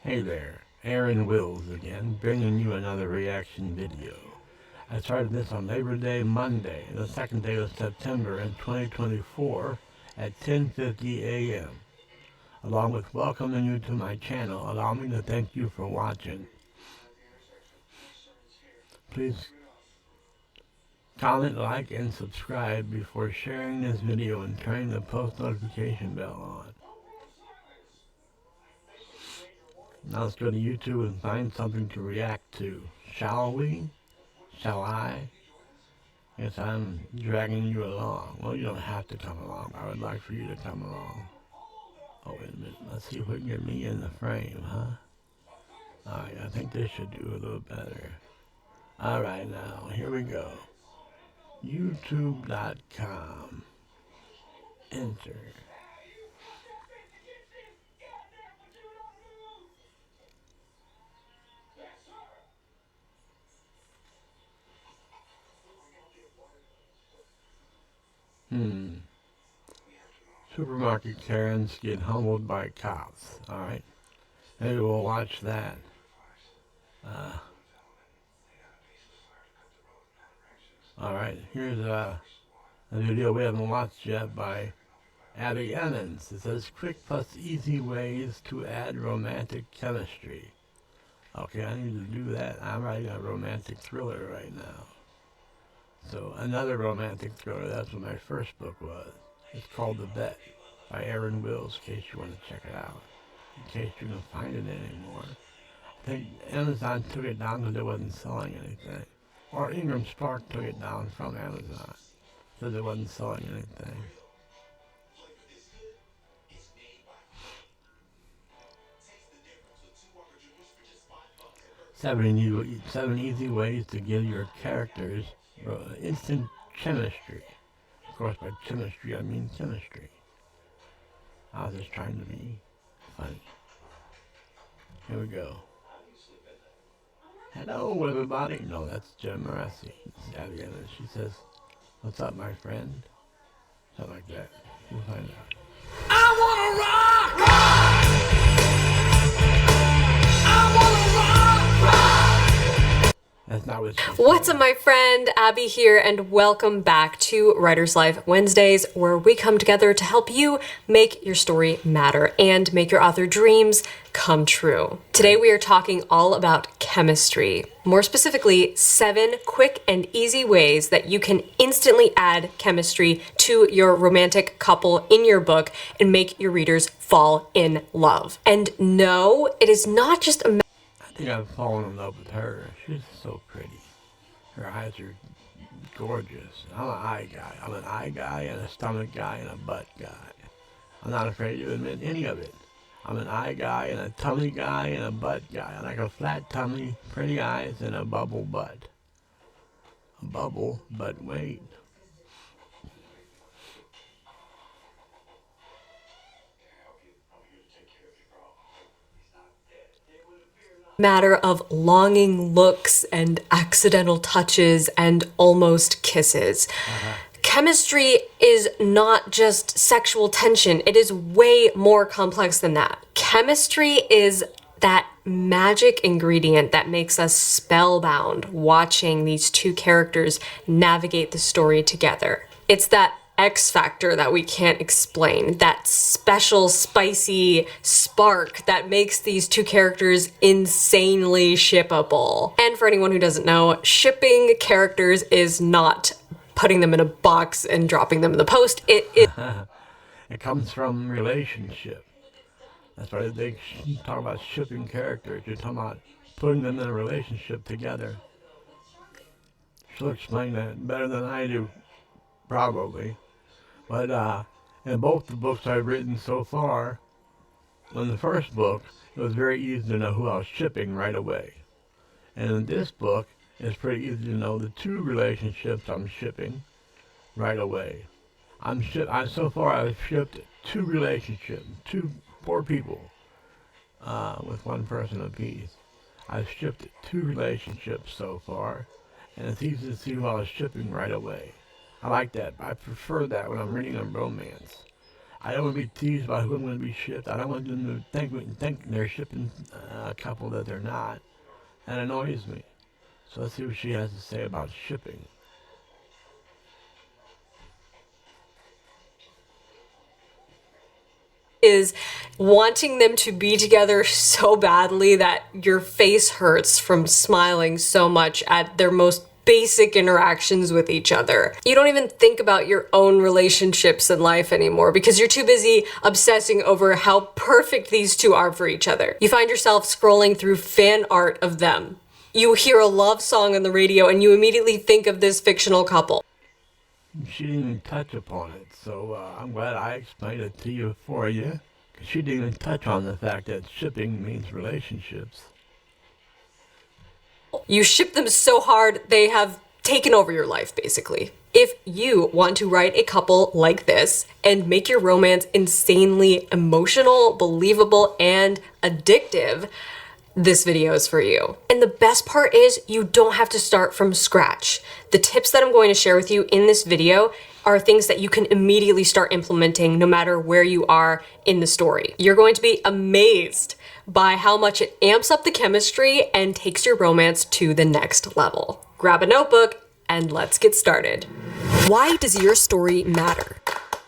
Hey there, Aaron Wills again, bringing you another reaction video. I started this on Labor Day Monday, the second day of September in 2024 at 10:50 a.m. Along with welcoming you to my channel, allow me to thank you for watching. Please comment, like, and subscribe before sharing this video and turning the post notification bell on. Now let's go to YouTube and find something to react to. Shall we? Shall I? Yes, I'm dragging you along. Well, you don't have to come along. I would like for you to come along. Oh, wait a minute. Let's see if we can get me in the frame, huh? Alright, I think this should do a little better. Alright, now, here we go. YouTube.com. Enter. Supermarket Karens get humbled by cops. Alright. Maybe we'll watch that. Alright, here's a video we haven't watched yet by Abbie. It says quick plus easy ways to add romantic chemistry. Okay, I need to do that. I'm writing a romantic thriller right now. So another romantic thriller, that's what my first book was. It's called The Bet by Aaron Wills, in case you want to check it out. In case you can find it anymore. I think Amazon took it down because it wasn't selling anything. Or Ingram Spark took it down from Amazon because it wasn't selling anything. Seven easy ways to give your characters instant chemistry. Of course, by chemistry, I mean chemistry. I was just trying to be funny. Here we go. Hello, everybody. No, that's Jim Morrissey. Abbie. She says, "What's up, my friend?" Something like that. We'll find out. I wanna rock! I wanna rock! That's not what she said. What's up, my friend? Abbie here, and welcome back to Writer's Life Wednesdays, where we come together to help you make your story matter and make your author dreams come true. Today we are talking all about chemistry. More specifically, 7 quick and easy ways that you can instantly add chemistry to your romantic couple in your book and make your readers fall in love. And no, it is not just a I think I've fallen in love with her. She's so pretty. Her eyes are gorgeous. I'm an eye guy. I'm an eye guy and a stomach guy and a butt guy. I'm not afraid to admit any of it. I'm an eye guy and a tummy guy and a butt guy. I like a flat tummy, pretty eyes, and a bubble butt. A bubble, but wait. matter of longing looks and accidental touches and almost kisses. Chemistry is not just sexual tension. It is way more complex than that. Chemistry is that magic ingredient that makes us spellbound watching these two characters navigate the story together. It's that X factor that we can't explain, that special spicy spark that makes these two characters insanely shippable. And for anyone who doesn't know, shipping characters is not putting them in a box and dropping them in the post. It comes from relationship. That's why they talk about shipping characters. You're talking about putting them in a relationship together. She'll explain that better than I do, probably. But in both the books I've written so far, in the first book, it was very easy to know who I was shipping right away. And in this book, it's pretty easy to know the 2 relationships I'm shipping right away. So far I've shipped 2 relationships, 4 people, with 1 person apiece. I've shipped 2 relationships so far, and it's easy to see who I was shipping right away. I like that. I prefer that when I'm reading a romance. I don't want to be teased about who I'm going to be shipped. I don't want them to think they're shipping a couple that they're not. That annoys me. So let's see what she has to say about shipping. Is wanting them to be together so badly that your face hurts from smiling so much at their most basic interactions with each other. You don't even think about your own relationships in life anymore because you're too busy obsessing over how perfect these two are for each other. You find yourself scrolling through fan art of them. You hear a love song on the radio and you immediately think of this fictional couple. She didn't even touch upon it, so I'm glad I explained it to you for you. Because she didn't even touch on the fact that shipping means relationships. You ship them so hard, they have taken over your life, basically. If you want to write a couple like this and make your romance insanely emotional, believable, and addictive, this video is for you. And the best part is you don't have to start from scratch. The tips that I'm going to share with you in this video are things that you can immediately start implementing no matter where you are in the story. You're going to be amazed by how much it amps up the chemistry and takes your romance to the next level. Grab a notebook and let's get started. Why does your story matter?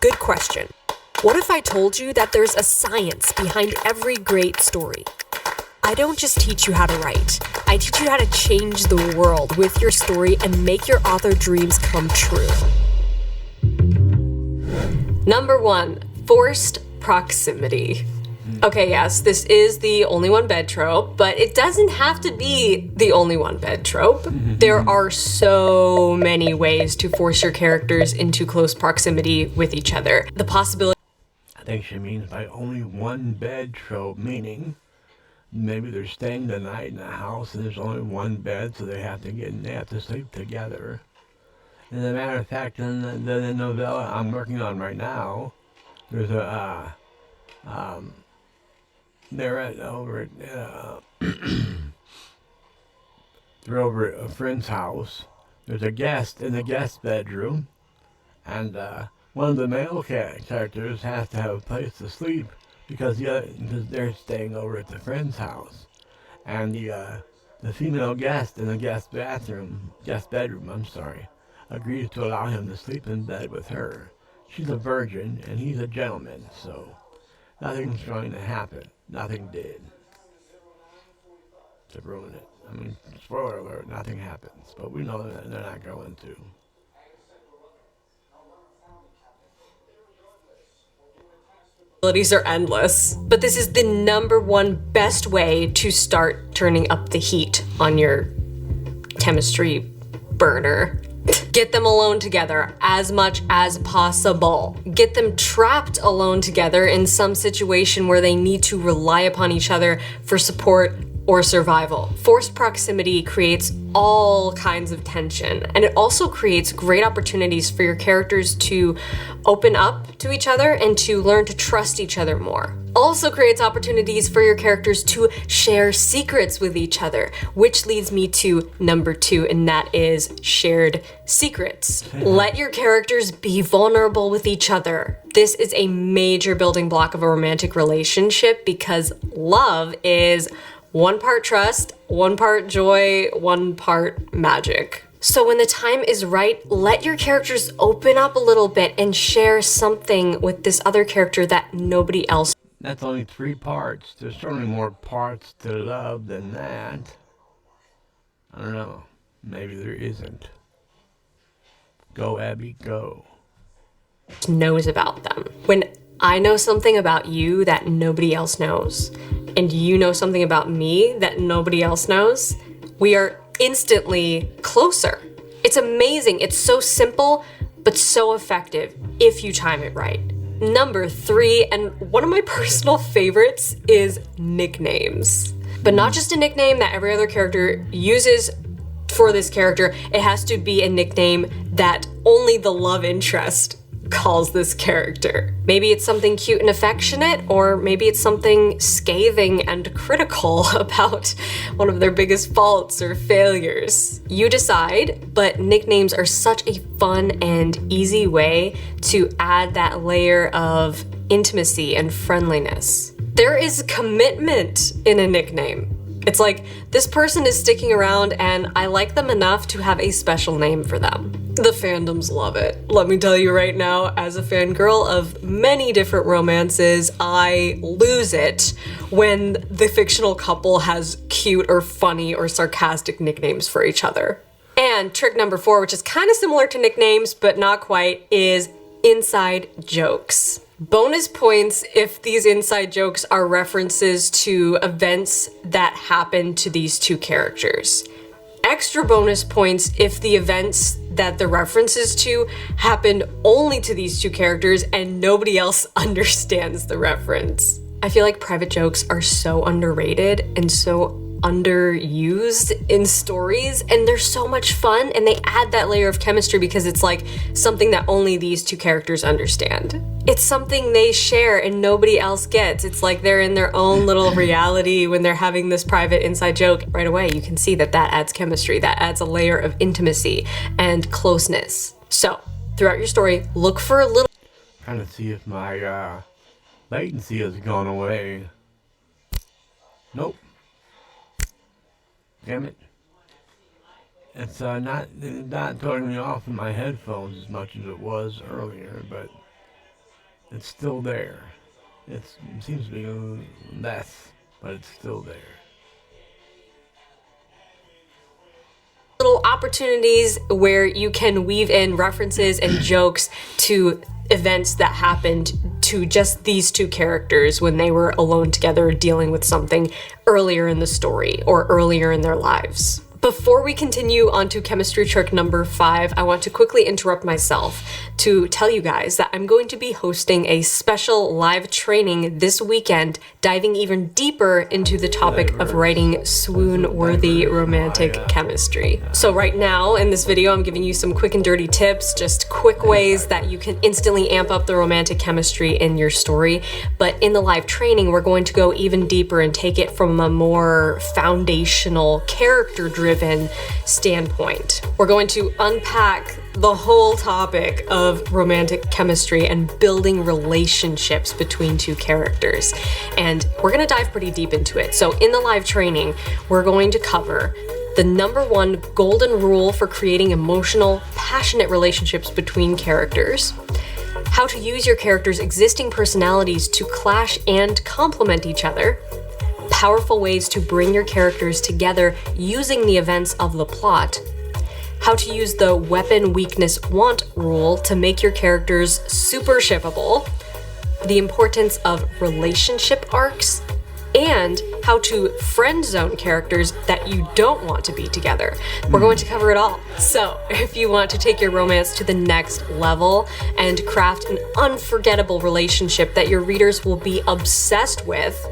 Good question. What if I told you that there's a science behind every great story? I don't just teach you how to write. I teach you how to change the world with your story and make your author dreams come true. Number 1, forced proximity. Okay, yes, this is the only one bed trope, but it doesn't have to be the only one bed trope. There are so many ways to force your characters into close proximity with each other. The possibility. I think she means by only one bed trope, meaning maybe they're staying the night in a house and there's only one bed, so they have to sleep together. As a matter of fact, in the novella I'm working on right now, there's a they're over at a friend's house. There's a guest in the guest bedroom, and one of the male characters has to have a place to sleep because they're staying over at the friend's house, and the female guest in the guest bedroom, agrees to allow him to sleep in bed with her. She's a virgin and he's a gentleman, so nothing's going to happen. Nothing did to ruin it. I mean, spoiler alert, nothing happens, but we know that they're not going to. Possibilities are endless, but this is the number one best way to start turning up the heat on your chemistry burner. Get them alone together as much as possible. Get them trapped alone together in some situation where they need to rely upon each other for support or survival. Forced proximity creates all kinds of tension, and it also creates great opportunities for your characters to open up to each other and to learn to trust each other more. Also creates opportunities for your characters to share secrets with each other, which leads me to number 2, and that is shared secrets. Let your characters be vulnerable with each other. This is a major building block of a romantic relationship because love is 1 part trust, 1 part joy, 1 part magic. So when the time is right, let your characters open up a little bit and share something with this other character that nobody else. That's only 3 parts. There's certainly more parts to love than that. I don't know. Maybe there isn't. Go, Abbie, go. Knows about them. When I know something about you that nobody else knows, and you know something about me that nobody else knows, we are instantly closer. It's amazing. It's so simple, but so effective if you time it right. Number 3, and one of my personal favorites, is nicknames. But not just a nickname that every other character uses for this character. It has to be a nickname that only the love interest calls this character. Maybe it's something cute and affectionate, or maybe it's something scathing and critical about one of their biggest faults or failures. You decide, but nicknames are such a fun and easy way to add that layer of intimacy and friendliness. There is commitment in a nickname. It's like, this person is sticking around and I like them enough to have a special name for them. The fandoms love it. Let me tell you right now, as a fangirl of many different romances, I lose it when the fictional couple has cute or funny or sarcastic nicknames for each other. And trick number 4, which is kind of similar to nicknames, but not quite, is inside jokes. Bonus points if these inside jokes are references to events that happen to these two characters. Extra bonus points if the events that the references to happened only to these two characters and nobody else understands the reference. I feel like private jokes are so underrated and so underused in stories, and they're so much fun, and they add that layer of chemistry because it's like something that only these two characters understand. It's something they share and nobody else gets. It's like they're in their own little reality when they're having this private inside joke. Right away, you can see that that adds chemistry, that adds a layer of intimacy and closeness. So, throughout your story, look for a little... Trying to see if my latency has gone away. Nope. Damn it. It's not throwing me off in my headphones as much as it was earlier, but it's still there. It seems to be less, but it's still there. Little opportunities where you can weave in references and jokes to events that happened to just these two characters when they were alone together dealing with something earlier in the story or earlier in their lives. Before we continue on to chemistry trick number 5, I want to quickly interrupt myself to tell you guys that I'm going to be hosting a special live training this weekend, diving even deeper into the topic of writing swoon-worthy romantic chemistry. So right now in this video, I'm giving you some quick and dirty tips, just quick ways that you can instantly amp up the romantic chemistry in your story. But in the live training, we're going to go even deeper and take it from a more foundational, character-driven standpoint. We're going to unpack the whole topic of romantic chemistry and building relationships between two characters. And we're going to dive pretty deep into it. So in the live training, we're going to cover the #1 golden rule for creating emotional, passionate relationships between characters, how to use your characters' existing personalities to clash and complement each other, powerful ways to bring your characters together using the events of the plot, how to use the weapon weakness want rule to make your characters super shippable, the importance of relationship arcs, and how to friend zone characters that you don't want to be together. We're going to cover it all. So if you want to take your romance to the next level and craft an unforgettable relationship that your readers will be obsessed with,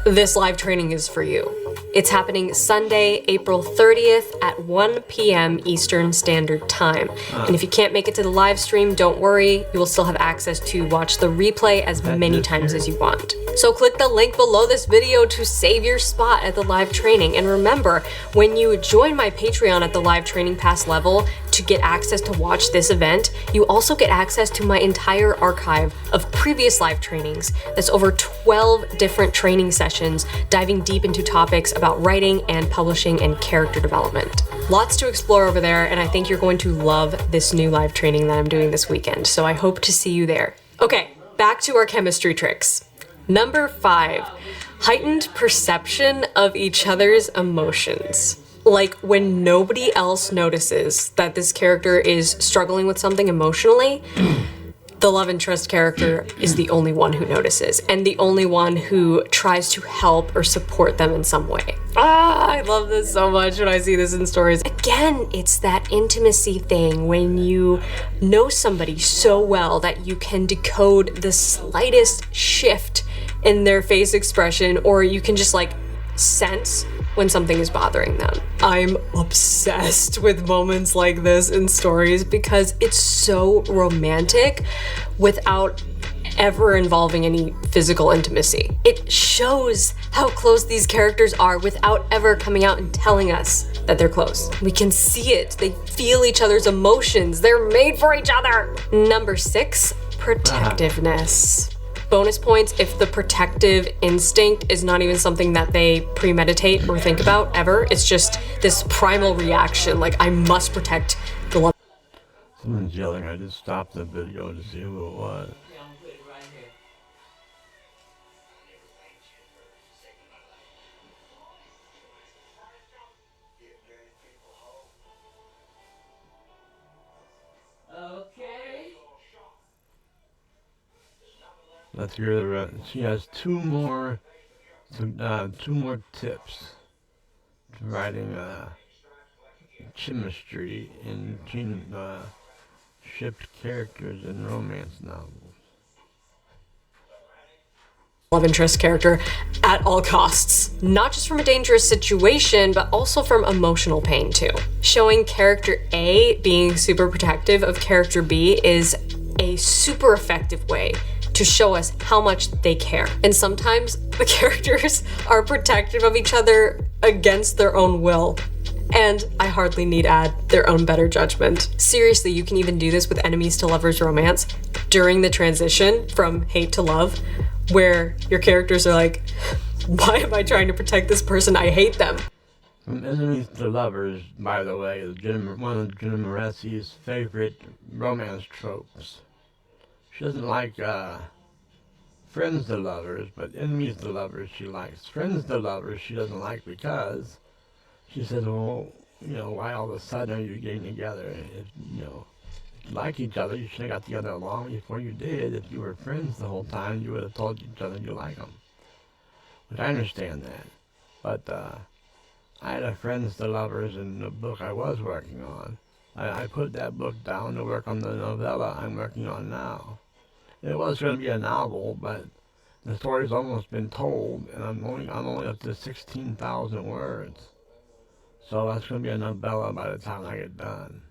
this live training is for you. It's happening Sunday, April 30th at 1 p.m. Eastern Standard Time. And if you can't make it to the live stream, don't worry. You will still have access to watch the replay as many times as you want. So click the link below this video to save your spot at the live training. And remember, when you join my Patreon at the live training pass level to get access to watch this event, you also get access to my entire archive of previous live trainings. That's over 12 different training sessions diving deep into topics about writing and publishing and character development. Lots to explore over there, and I think you're going to love this new live training that I'm doing this weekend, so I hope to see you there. Okay, back to our chemistry tricks. Number 5, heightened perception of each other's emotions. Like when nobody else notices that this character is struggling with something emotionally, the love interest character is the only one who notices and the only one who tries to help or support them in some way. I love this so much when I see this in stories. Again, it's that intimacy thing when you know somebody so well that you can decode the slightest shift in their face expression, or you can just like sense when something is bothering them. I'm obsessed with moments like this in stories because it's so romantic without ever involving any physical intimacy. It shows how close these characters are without ever coming out and telling us that they're close. We can see it. They feel each other's emotions. They're made for each other. Number 6, protectiveness. Bonus points if the protective instinct is not even something that they premeditate or think about ever. It's just this primal reaction, like, I must protect the love. Someone's yelling. I just stopped the video to see who it was. Let's hear the rest. She has two more tips to writing chemistry in shipped characters in romance novels. Love interest character at all costs, not just from a dangerous situation, but also from emotional pain too. Showing character A being super protective of character B is a super effective way to show us how much they care. And sometimes the characters are protective of each other against their own will. And I hardly need add their own better judgment. Seriously, you can even do this with enemies to lovers romance during the transition from hate to love, where your characters are like, why am I trying to protect this person? I hate them. From enemies to lovers, by the way, is one of Jim Moressi's favorite romance tropes. She doesn't like friends to lovers, but enemies to lovers she likes. Friends to lovers she doesn't like because she says, well, why all of a sudden are you getting together? If you like each other, you should have got together long before you did. If you were friends the whole time, you would have told each other you like them. But I understand that. But I had a friends to lovers in the book I was working on. I put that book down to work on the novella I'm working on now. It was going to be a novel, but the story's almost been told, and I'm only up to 16,000 words. So that's going to be a novella by the time I get done.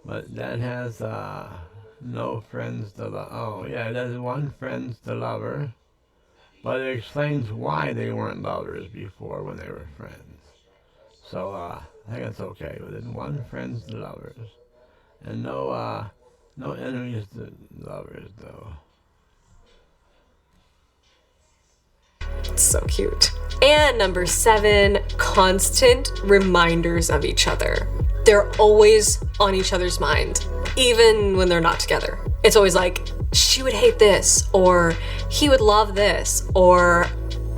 But that has no friends to love. Oh, yeah, it has one friends to lover, but it explains why they weren't lovers before when they were friends. So I think it's okay. But it's one friends to lovers, and no enemies to lovers though. It's so cute. And number 7, constant reminders of each other. They're always on each other's mind, even when they're not together. It's always like, she would hate this, or he would love this, or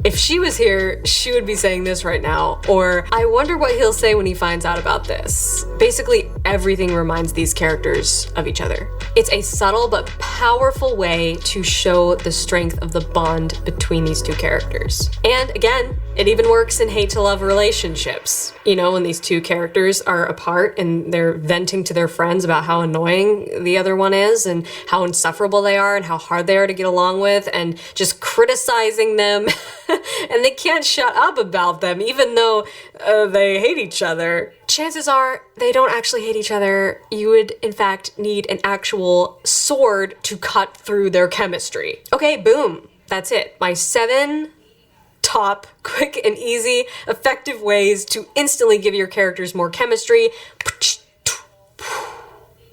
if she was here, she would be saying this right now, or I wonder what he'll say when he finds out about this. Basically, everything reminds these characters of each other. It's a subtle but powerful way to show the strength of the bond between these two characters. And again, it even works in hate to love relationships. When these two characters are apart and they're venting to their friends about how annoying the other one is and how insufferable they are and how hard they are to get along with and just criticizing them. And they can't shut up about them, even though they hate each other. Chances are they don't actually hate each other. You would, in fact, need an actual sword to cut through their chemistry. Okay, boom. That's it. My 7 top, quick and easy, effective ways to instantly give your characters more chemistry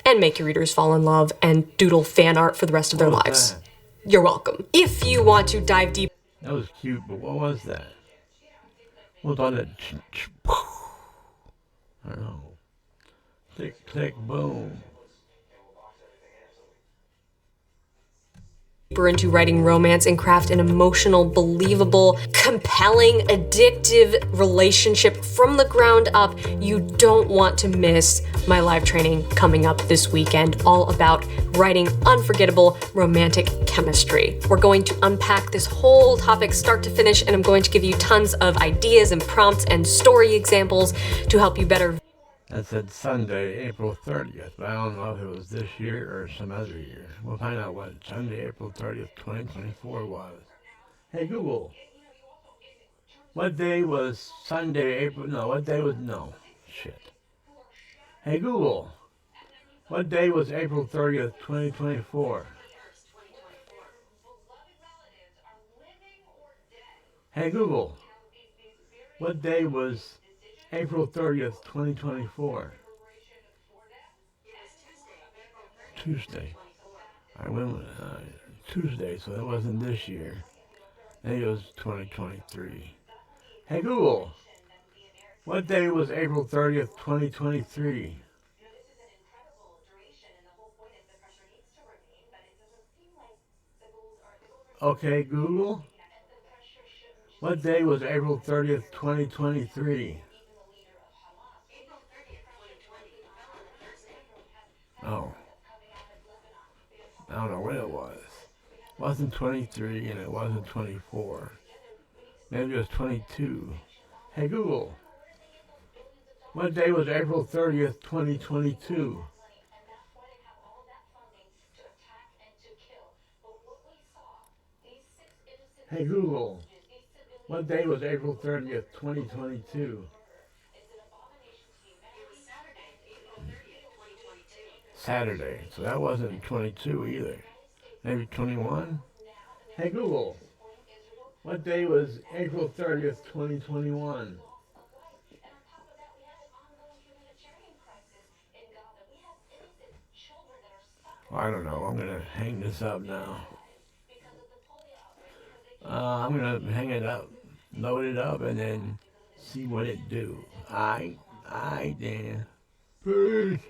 and make your readers fall in love and doodle fan art for the rest of their lives. You're welcome. If you want to dive deep. That was cute, but what was that? What was all that? I don't know. Click, click, boom. Deeper into writing romance and craft an emotional, believable, compelling, addictive relationship from the ground up, you don't want to miss my live training coming up this weekend, all about writing unforgettable romantic chemistry. We're going to unpack this whole topic start to finish, and I'm going to give you tons of ideas and prompts and story examples to help you better. That said Sunday, April 30th, but I don't know if it was this year or some other year. We'll find out what Sunday, April 30th, 2024 was. Hey Google, what day was Sunday, April, no, what day was, no, shit. Hey Google, what day was April 30th, 2024? Hey Google, what day was April 30th, 2024. Tuesday. I went with Tuesday, so that wasn't this year. Maybe it was 2023. Hey Google, what day was April 30th, 2023? Okay, Google, what day was April 30th, 2023? Oh, I don't know what it was. It wasn't 23 and it wasn't 24. Maybe it was 22. Hey Google, what day was April 30th, 2022? Hey Google, what day was April 30th, 2022? Saturday, so that wasn't 22 either. Maybe 21? Hey Google, what day was April 30th, 2021? Well, I don't know. I'm going to hang this up now. I'm going to hang it up, load it up, and then see what it do. Alright, then. Peace.